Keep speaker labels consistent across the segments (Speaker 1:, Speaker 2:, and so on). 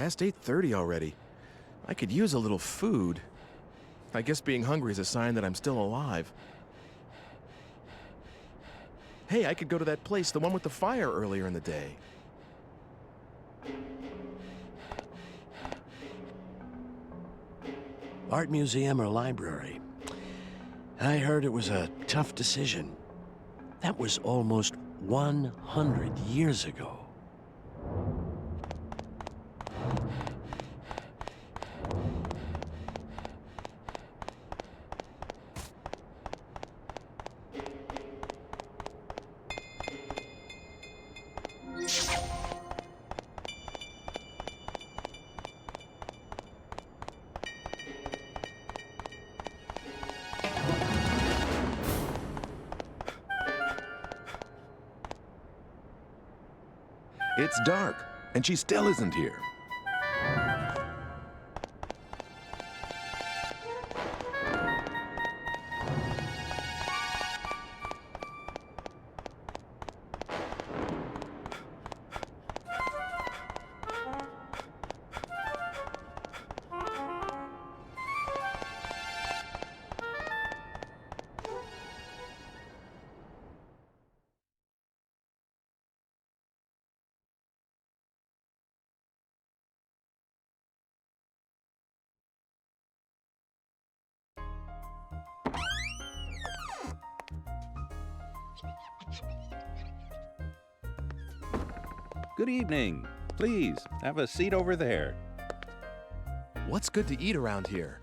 Speaker 1: Past 8:30 already. I could use a little food. I guess being hungry is a sign that I'm still alive. Hey, I could go to that place, the one with the fire earlier in the day.
Speaker 2: Art museum or library? I heard it was a tough decision. That was almost 100 years ago.
Speaker 3: It's dark, and she still isn't here.
Speaker 4: Good evening. Please, have a seat over there.
Speaker 1: What's good to eat around here?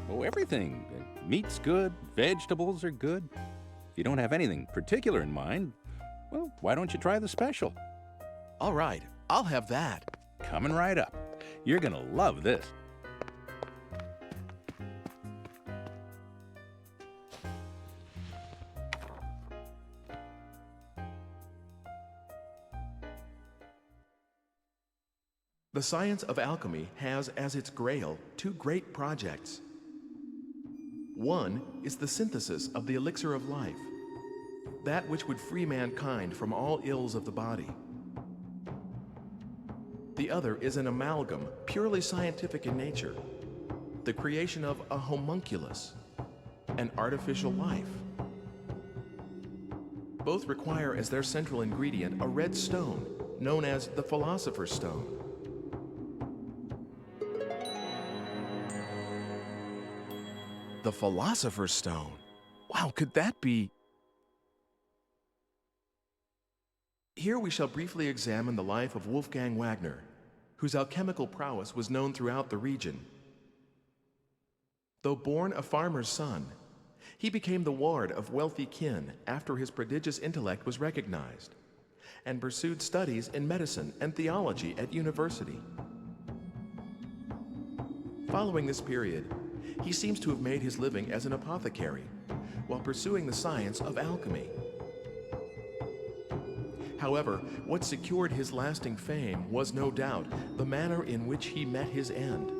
Speaker 4: Oh, everything. Meat's good, vegetables are good. If you don't have anything particular in mind, well, why don't you try the special?
Speaker 1: All right, I'll have that.
Speaker 4: Coming right up. You're gonna love this.
Speaker 1: The science of alchemy has as its grail two great projects. One is the synthesis of the elixir of life, that which would free mankind from all ills of the body. The other is an amalgam, purely scientific in nature, the creation of a homunculus, an artificial life. Both require as their central ingredient a red stone, known as the Philosopher's Stone. The Philosopher's Stone? Wow, could that be? Here we shall briefly examine the life of Wolfgang Wagner, whose alchemical prowess was known throughout the region. Though born a farmer's son, he became the ward of wealthy kin after his prodigious intellect was recognized, and pursued studies in medicine and theology at university. Following this period, he seems to have made his living as an apothecary while pursuing the science of alchemy. However, what secured his lasting fame was no doubt the manner in which he met his end.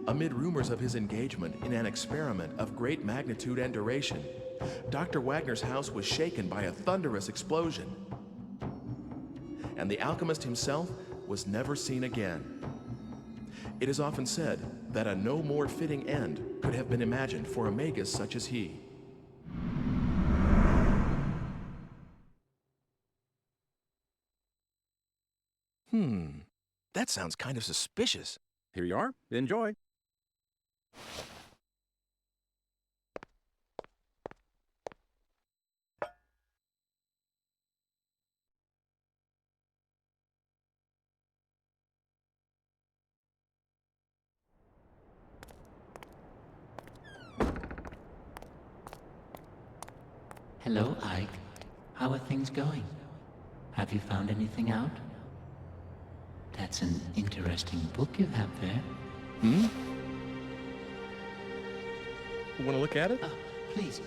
Speaker 1: Amid rumors of his engagement in an experiment of great magnitude and duration, Dr. Wagner's house was shaken by a thunderous explosion, and the alchemist himself was never seen again. It is often said that a no more fitting end could have been imagined for a magus such as he. That sounds kind of suspicious.
Speaker 4: Here you are. Enjoy.
Speaker 5: Hello, Ike. How are things going? Have you found anything out? That's an interesting book you have there.
Speaker 1: Want to look at it?
Speaker 5: Oh, please,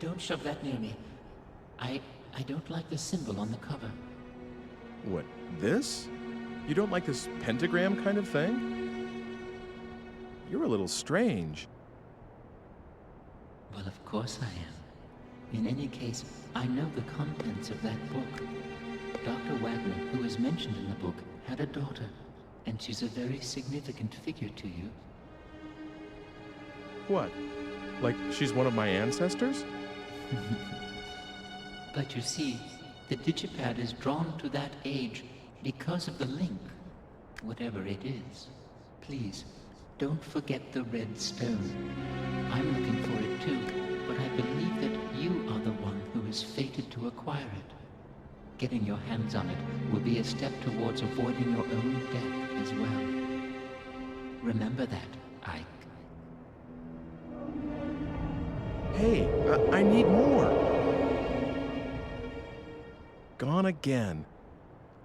Speaker 5: don't shove that near me. I don't like the symbol on the cover.
Speaker 1: What, this? You don't like this pentagram kind of thing? You're a little strange.
Speaker 5: Well, of course I am. In any case, I know the contents of that book. Dr. Wagner, who is mentioned in the book, had a daughter, and she's a very significant figure to you.
Speaker 1: What? Like she's one of my ancestors?
Speaker 5: But you see, the digipad is drawn to that age because of the link, whatever it is. Please, don't forget the red stone. I'm looking for it too, but I believe that you are the one who is fated to acquire it. Getting your hands on it will be a step towards avoiding your own death as well. Remember that, Ike.
Speaker 1: Hey, I need more. Gone again.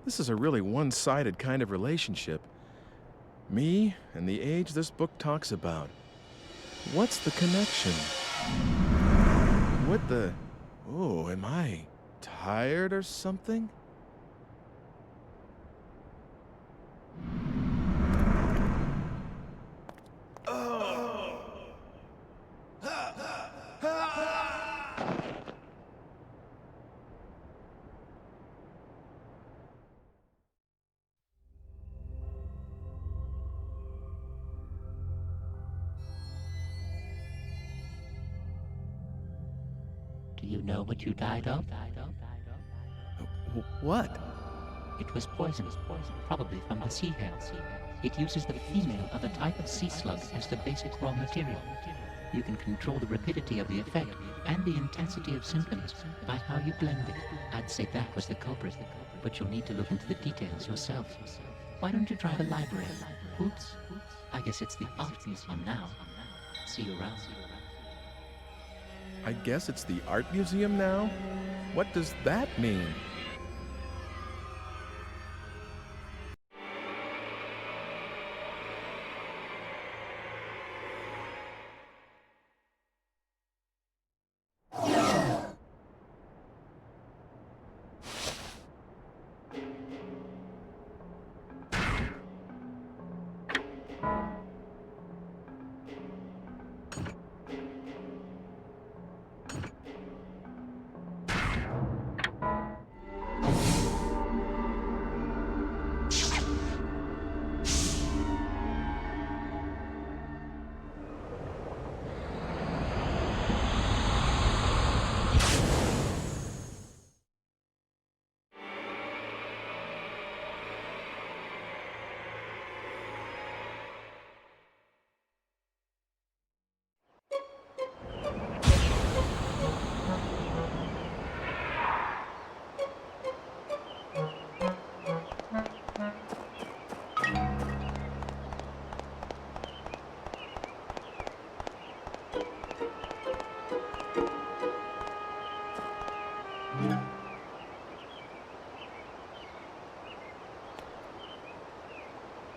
Speaker 1: This is a really one-sided kind of relationship. Me and the age this book talks about. What's the connection? What the... Oh, am I tired or something?
Speaker 5: Do you know what you died of?
Speaker 1: What?
Speaker 5: It was poison, probably from the sea hare. It uses the female of a type of sea slug as the basic raw material. You can control the rapidity of the effect and the intensity of symptoms by how you blend it. I'd say that was the culprit, but you'll need to look into the details yourself. Why don't you try the library? Oops. I guess it's the art museum now. See you around.
Speaker 1: I guess it's the art museum now? What does that mean?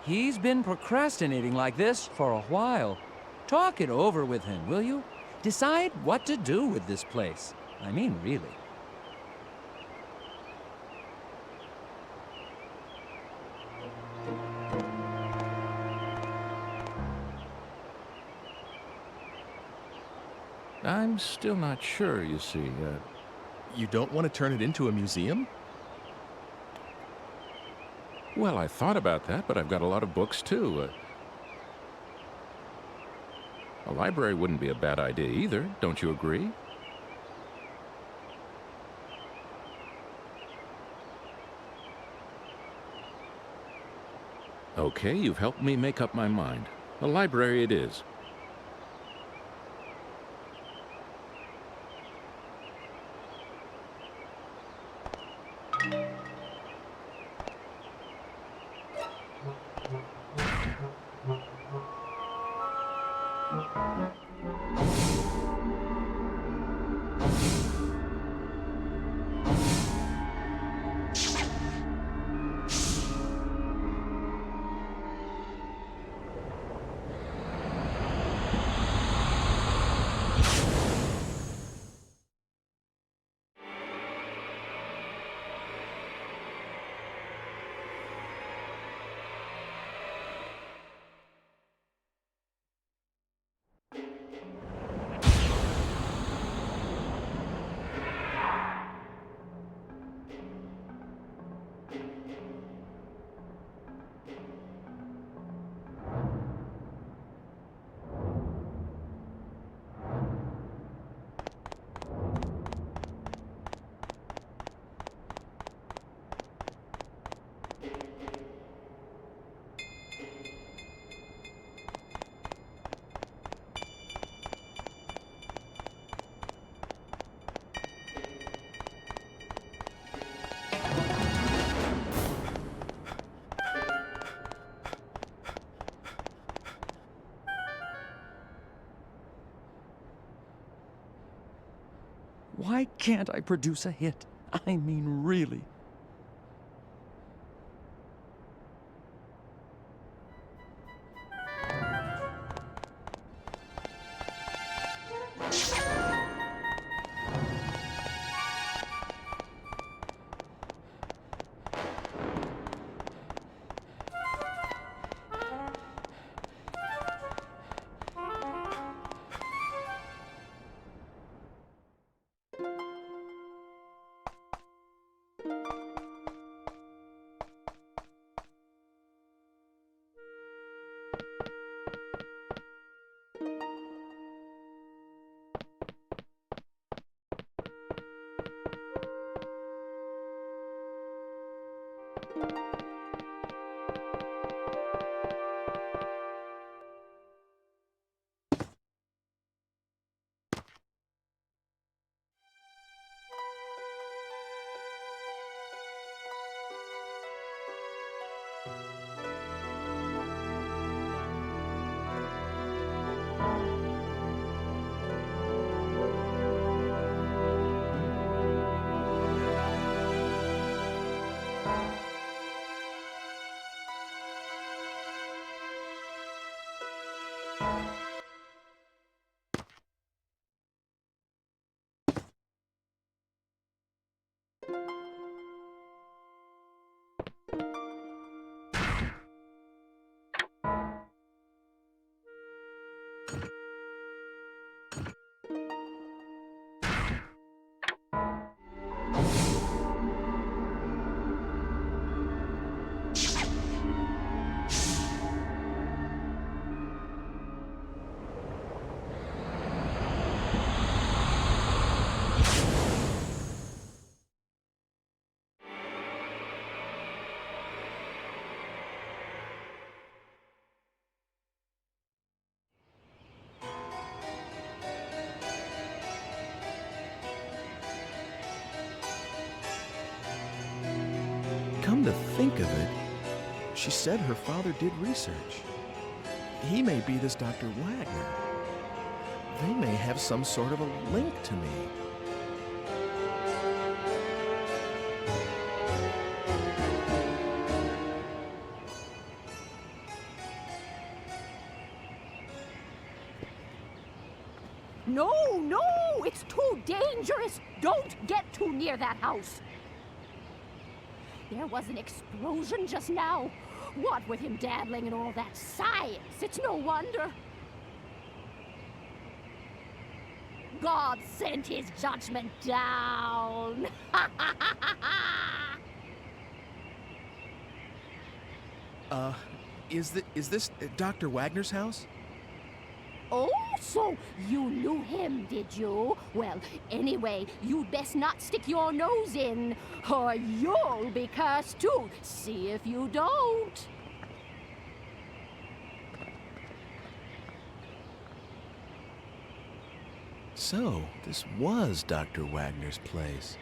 Speaker 6: He's been procrastinating like this for a while. Talk it over with him, will you? Decide what to do with this place. I mean, really.
Speaker 4: I'm still not sure, you see.
Speaker 1: You don't want to turn it into a museum?
Speaker 4: Well, I thought about that, but I've got a lot of books, too. A library wouldn't be a bad idea either, don't you agree? Okay, you've helped me make up my mind. A library it is.
Speaker 6: Why can't I produce a hit? I mean, really.
Speaker 1: Come to think of it, she said her father did research. He may be this Dr. Wagner. They may have some sort of a link to me.
Speaker 7: No, no, it's too dangerous. Don't get too near that house. There was an explosion just now. What with him dabbling in all that science, it's no wonder. God sent his judgment down.
Speaker 1: Is this Dr. Wagner's house?
Speaker 7: Oh, so you knew him, did you? Well, anyway, you'd best not stick your nose in, or you'll be cursed too. See if you don't.
Speaker 1: So, this was Dr. Wagner's place.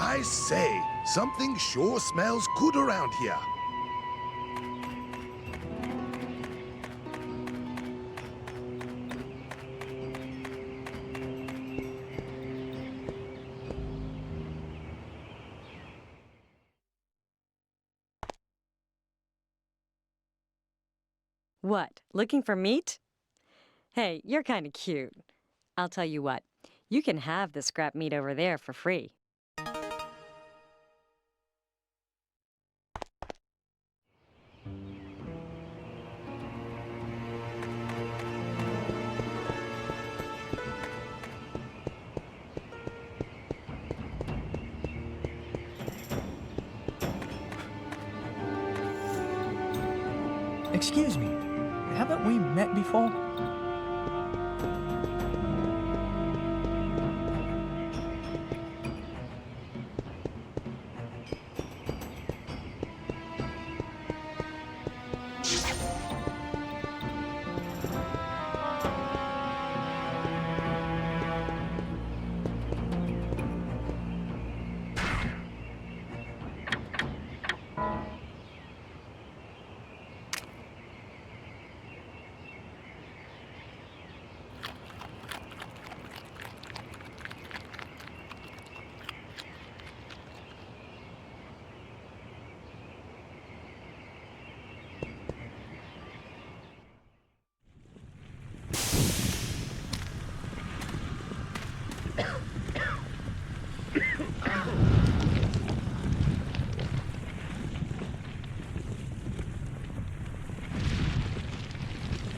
Speaker 3: I say, something sure smells good around here.
Speaker 8: What, looking for meat? Hey, you're kind of cute. I'll tell you what, You can have the scrap meat over there for free.
Speaker 9: Excuse me, haven't we met before?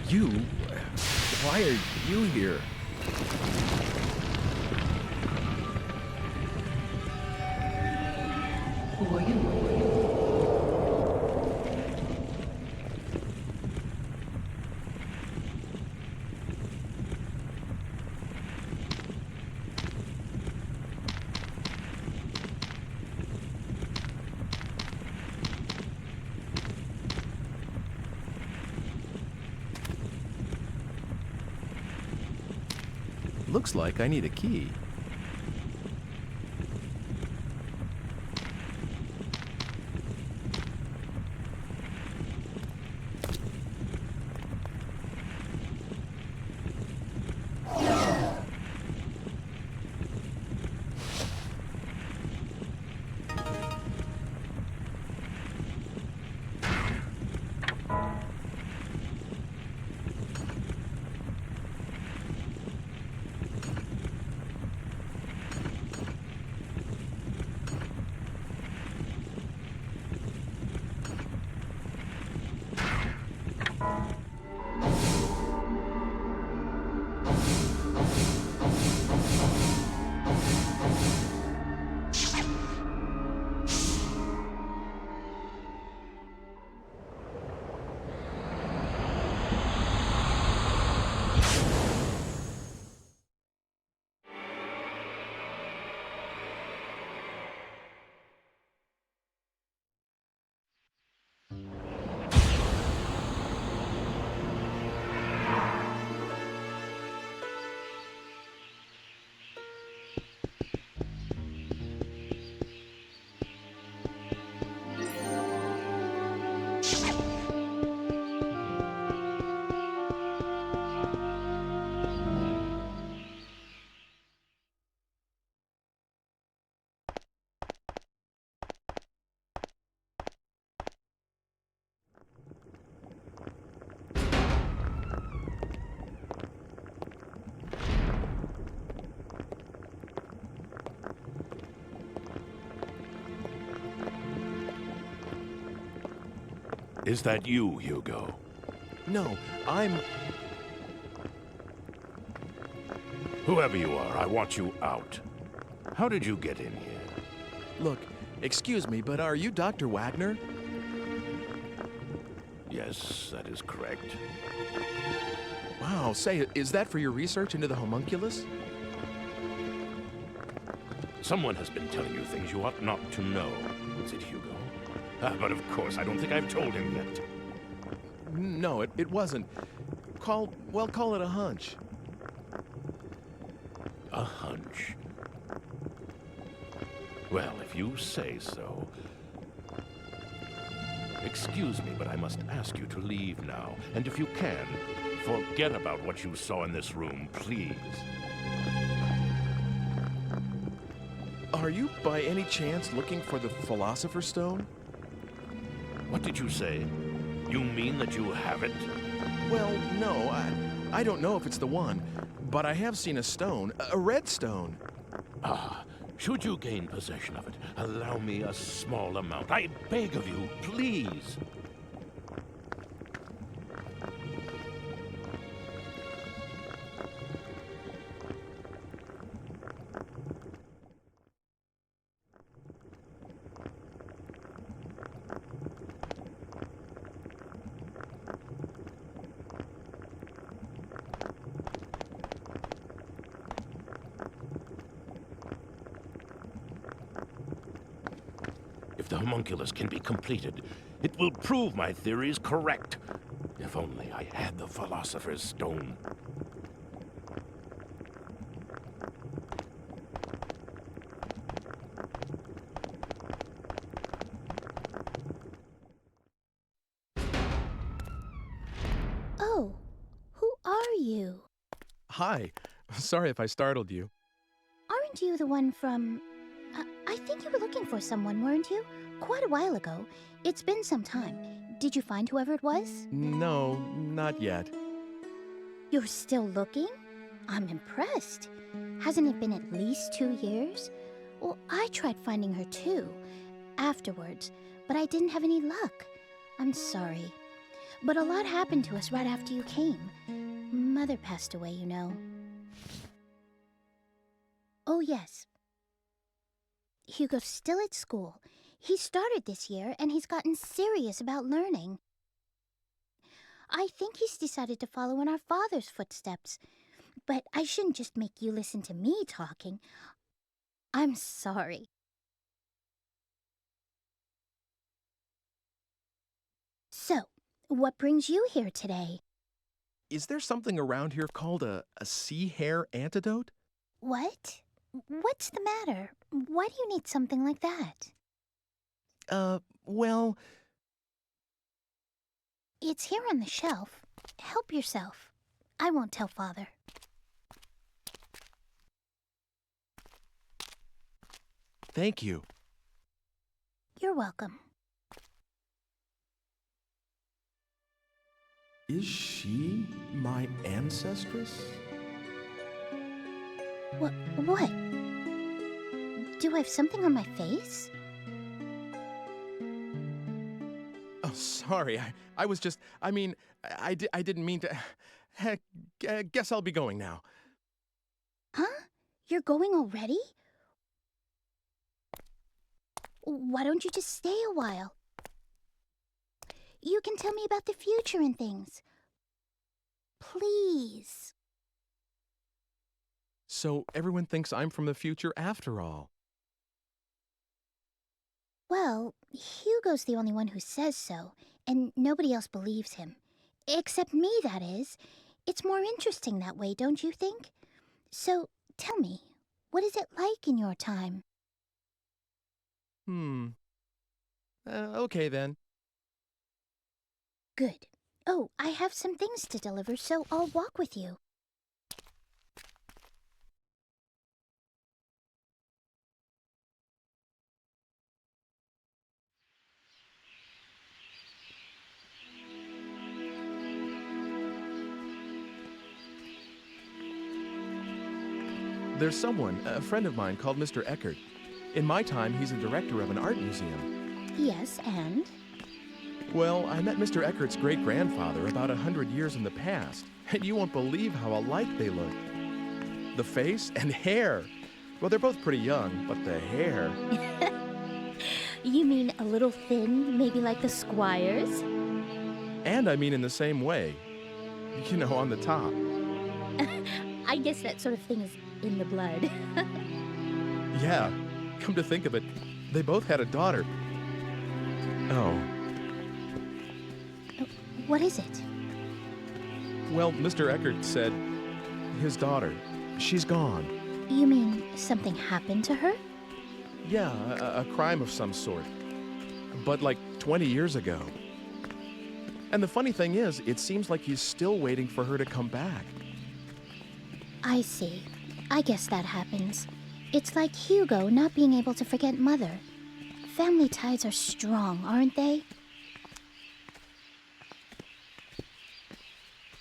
Speaker 1: You? Why are you here?
Speaker 5: Who are you?
Speaker 1: Looks like I need a key.
Speaker 3: Is that you, Hugo?
Speaker 1: No, I'm...
Speaker 3: Whoever you are, I want you out. How did you get in here?
Speaker 1: Look, excuse me, but are you Dr. Wagner?
Speaker 3: Yes, that is correct.
Speaker 1: Wow, say, is that for your research into the homunculus?
Speaker 3: Someone has been telling you things you ought not to know. Was it Hugo? But of course, I don't think I've told him yet.
Speaker 1: No, it wasn't. Call it a hunch.
Speaker 3: A hunch? Well, if you say so. Excuse me, but I must ask you to leave now. And if you can, forget about what you saw in this room, please.
Speaker 1: Are you by any chance looking for the Philosopher's Stone?
Speaker 3: What did you say? You mean that you have it?
Speaker 1: Well, no, I don't know if it's the one, but I have seen a stone, a red stone.
Speaker 3: Ah, should you gain possession of it, allow me a small amount. I beg of you, please. If the homunculus can be completed, it will prove my theories correct. If only I had the Philosopher's Stone.
Speaker 7: Oh, who are you?
Speaker 1: Hi. Sorry if I startled you.
Speaker 7: Aren't you the one from... I think you were looking for someone, weren't you? Quite a while ago. It's been some time. Did you find whoever it was?
Speaker 1: No, not yet.
Speaker 7: You're still looking? I'm impressed. Hasn't it been at least 2 years? Well, I tried finding her too, afterwards, but I didn't have any luck. I'm sorry. But a lot happened to us right after you came. Mother passed away, you know. Oh, yes. Hugo's still at school. He started this year, and he's gotten serious about learning. I think he's decided to follow in our father's footsteps. But I shouldn't just make you listen to me talking. I'm sorry. So, what brings you here today?
Speaker 1: Is there something around here called a sea hare antidote?
Speaker 7: What? What's the matter? Why do you need something like that?
Speaker 1: Well...
Speaker 7: It's here on the shelf. Help yourself. I won't tell Father.
Speaker 1: Thank you.
Speaker 7: You're welcome.
Speaker 1: Is she my ancestress?
Speaker 7: What? Do I have something on my face?
Speaker 1: Oh, sorry. I was just... I mean, I didn't mean to... Heck, guess I'll be going now.
Speaker 7: Huh? You're going already? Why don't you just stay a while? You can tell me about the future and things. Please.
Speaker 1: So everyone thinks I'm from the future after all.
Speaker 7: Well, Hugo's the only one who says so, and nobody else believes him. Except me, that is. It's more interesting that way, don't you think? So, tell me, what is it like in your time?
Speaker 1: Okay then.
Speaker 7: Good. Oh, I have some things to deliver, so I'll walk with you.
Speaker 1: There's someone, a friend of mine, called Mr. Eckert. In my time, he's a director of an art museum.
Speaker 7: Yes, and?
Speaker 1: Well, I met Mr. Eckert's great-grandfather about 100 years in the past, and you won't believe how alike they look. The face and hair. Well, they're both pretty young, but the hair...
Speaker 7: You mean a little thin, maybe like the Squires?
Speaker 1: And I mean in the same way. You know, on the top.
Speaker 7: I guess that sort of thing is in the blood.
Speaker 1: Yeah, come to think of it, they both had a daughter. Oh.
Speaker 7: What is it?
Speaker 1: Well, Mr. Eckert said his daughter, she's gone.
Speaker 7: You mean something happened to her?
Speaker 1: Yeah, a crime of some sort. But like 20 years ago. And the funny thing is, it seems like he's still waiting for her to come back.
Speaker 7: I see. I guess that happens. It's like Hugo not being able to forget Mother. Family ties are strong, aren't they?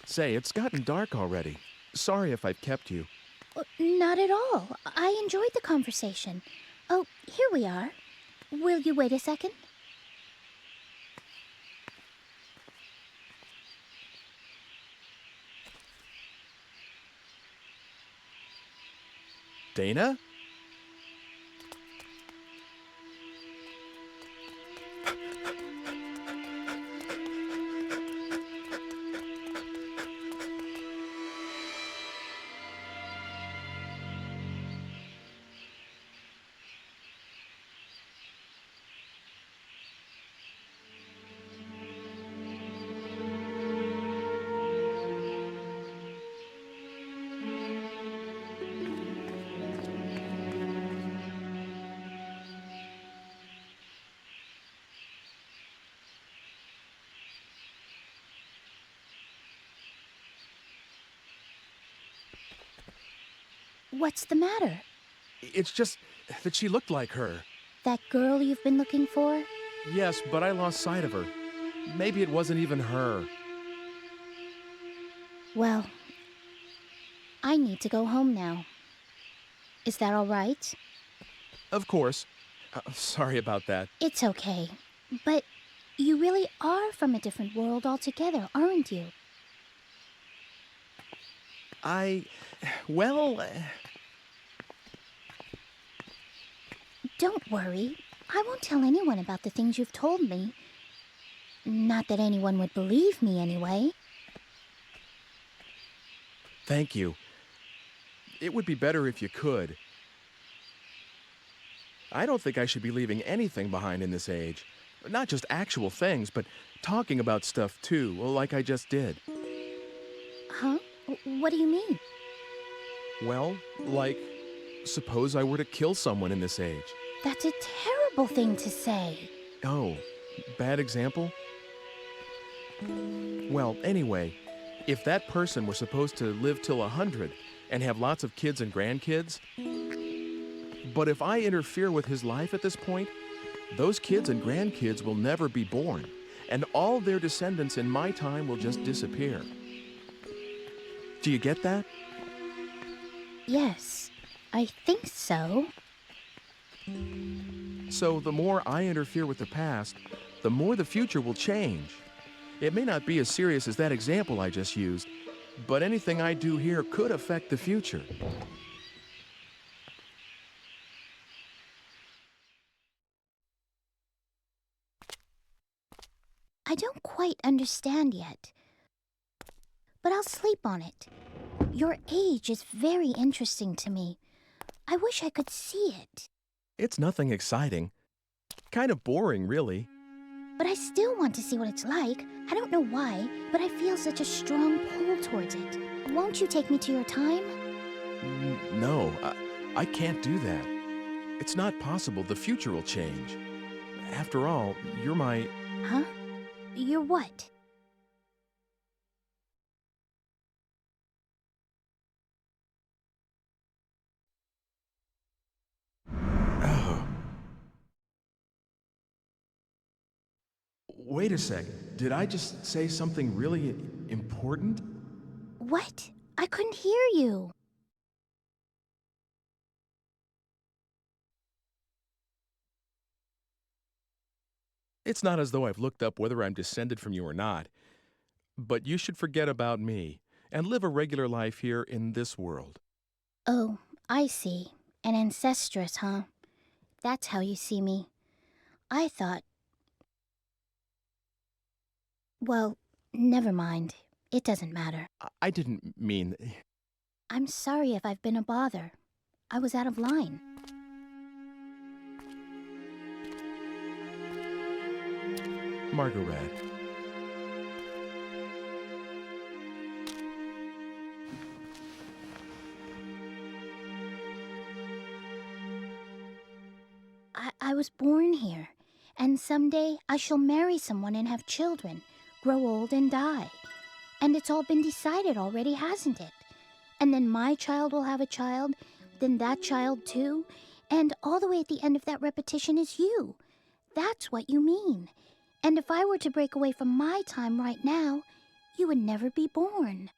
Speaker 1: Say, it's gotten dark already. Sorry if I've kept you.
Speaker 10: Not at all. I enjoyed the conversation. Oh, here we are. Will you wait a second?
Speaker 1: Dana?
Speaker 10: What's the matter?
Speaker 1: It's just that she looked like her.
Speaker 10: That girl you've been looking for?
Speaker 1: Yes, but I lost sight of her. Maybe it wasn't even her.
Speaker 10: Well, I need to go home now. Is that all right?
Speaker 1: Of course. Sorry about that.
Speaker 10: It's okay. But you really are from a different world altogether, aren't you?
Speaker 1: Well...
Speaker 10: Don't worry. I won't tell anyone about the things you've told me. Not that anyone would believe me anyway.
Speaker 1: Thank you. It would be better if you could. I don't think I should be leaving anything behind in this age. Not just actual things, but talking about stuff too, like I just did.
Speaker 10: Huh? What do you mean?
Speaker 1: Well, like, suppose I were to kill someone in this age.
Speaker 10: That's a terrible thing to say.
Speaker 1: Oh, bad example? Well, anyway, if that person were supposed to live till 100 and have lots of kids and grandkids, but if I interfere with his life at this point, those kids and grandkids will never be born, and all their descendants in my time will just disappear. Do you get that?
Speaker 10: Yes, I think so.
Speaker 1: So the more I interfere with the past, the more the future will change. It may not be as serious as that example I just used, but anything I do here could affect the future.
Speaker 10: I don't quite understand yet, but I'll sleep on it. Your age is very interesting to me. I wish I could see it.
Speaker 1: It's nothing exciting. Kind of boring, really.
Speaker 10: But I still want to see what it's like. I don't know why, but I feel such a strong pull towards it. Won't you take me to your time?
Speaker 1: No, I can't do that. It's not possible. The future will change. After all, you're my...
Speaker 10: Huh? You're what?
Speaker 1: Oh. Wait a sec. Did I just say something really important?
Speaker 10: What? I couldn't hear you.
Speaker 1: It's not as though I've looked up whether I'm descended from you or not. But you should forget about me and live a regular life here in this world.
Speaker 10: Oh, I see. An ancestress, huh? That's how you see me. I thought... Well, never mind. It doesn't matter.
Speaker 1: I didn't mean...
Speaker 10: I'm sorry if I've been a bother. I was out of line.
Speaker 1: Margaret.
Speaker 10: I was born here, and someday I shall marry someone and have children, grow old and die. And it's all been decided already, hasn't it? And then my child will have a child, then that child too, and all the way at the end of that repetition is you. That's what you mean. And if I were to break away from my time right now, you would never be born.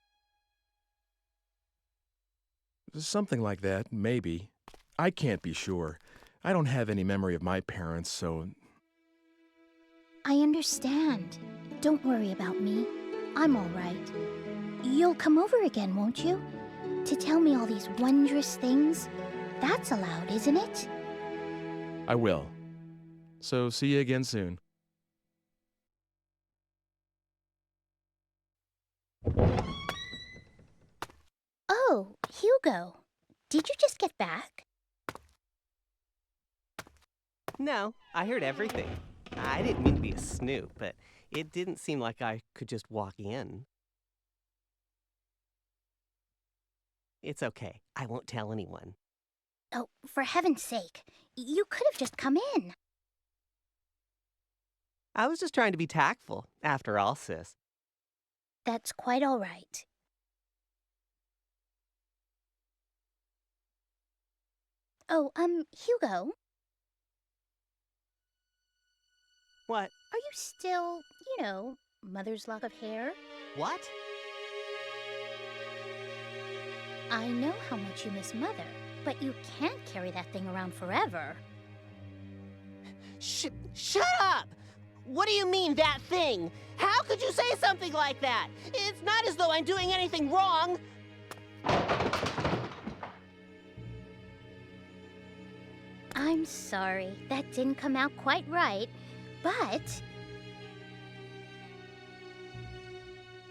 Speaker 1: Something like that, maybe. I can't be sure. I don't have any memory of my parents, so...
Speaker 10: I understand. Don't worry about me. I'm all right. You'll come over again, won't you? To tell me all these wondrous things? That's allowed, isn't it?
Speaker 1: I will. So see you again soon.
Speaker 10: Oh, Hugo. Did you just get back?
Speaker 11: No, I heard everything. I didn't mean to be a snoop, but it didn't seem like I could just walk in. It's okay. I won't tell anyone.
Speaker 10: Oh, for heaven's sake. You could have just come in.
Speaker 11: I was just trying to be tactful, after all, sis.
Speaker 10: That's quite all right. Oh, Hugo,
Speaker 11: What?
Speaker 10: are you still, mother's lock of hair?
Speaker 11: What?
Speaker 10: I know how much you miss Mother, but you can't carry that thing around forever.
Speaker 11: Shut up! What do you mean, that thing? How could you say something like that? It's not as though I'm doing anything wrong.
Speaker 10: I'm sorry, that didn't come out quite right, but...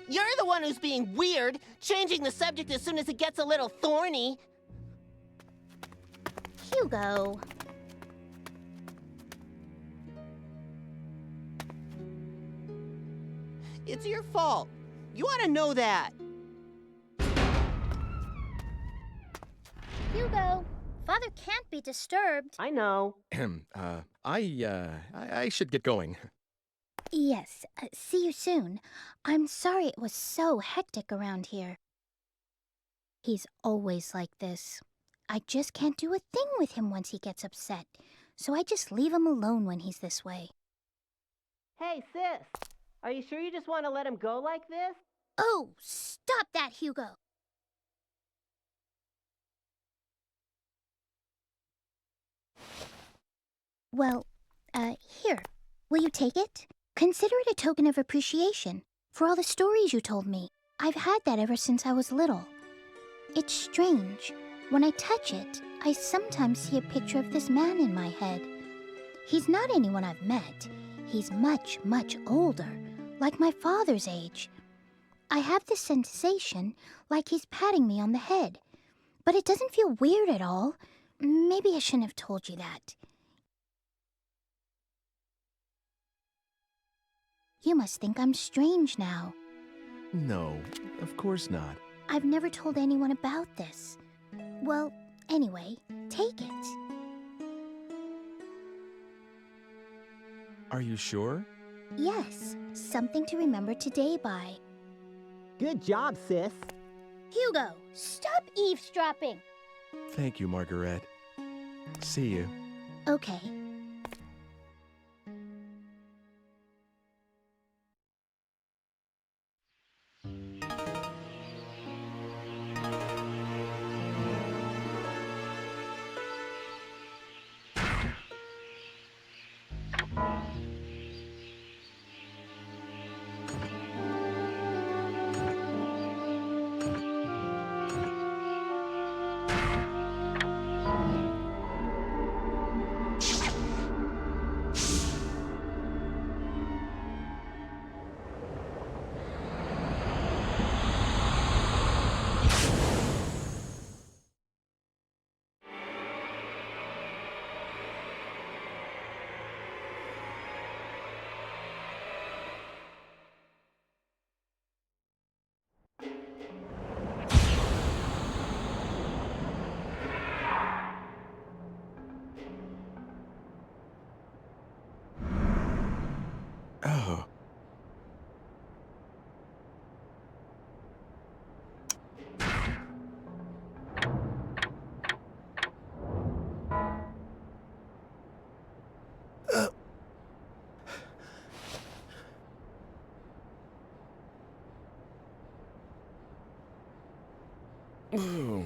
Speaker 11: You're the one who's being weird, changing the subject as soon as it gets a little thorny.
Speaker 10: Hugo...
Speaker 11: It's your fault. You ought to know that.
Speaker 10: Hugo, Father can't be disturbed.
Speaker 11: I know.
Speaker 1: I should get going.
Speaker 10: Yes, see you soon. I'm sorry it was so hectic around here. He's always like this. I just can't do a thing with him once he gets upset, so I just leave him alone when he's this way.
Speaker 11: Hey, sis. Are you sure you just want to let him go like this?
Speaker 10: Oh, stop that, Hugo. Well, here. Will you take it? Consider it a token of appreciation for all the stories you told me. I've had that ever since I was little. It's strange. When I touch it, I sometimes see a picture of this man in my head. He's not anyone I've met. He's much, much older, like my father's age. I have this sensation like he's patting me on the head, but it doesn't feel weird at all. Maybe I shouldn't have told you that. You must think I'm strange now.
Speaker 1: No, of course not.
Speaker 10: I've never told anyone about this. Well, anyway, take it.
Speaker 1: Are you sure?
Speaker 10: Yes, something to remember today by.
Speaker 11: Good job, sis.
Speaker 10: Hugo, stop eavesdropping.
Speaker 1: Thank you, Margaret. See you.
Speaker 10: Okay.
Speaker 1: Oh. Ooh.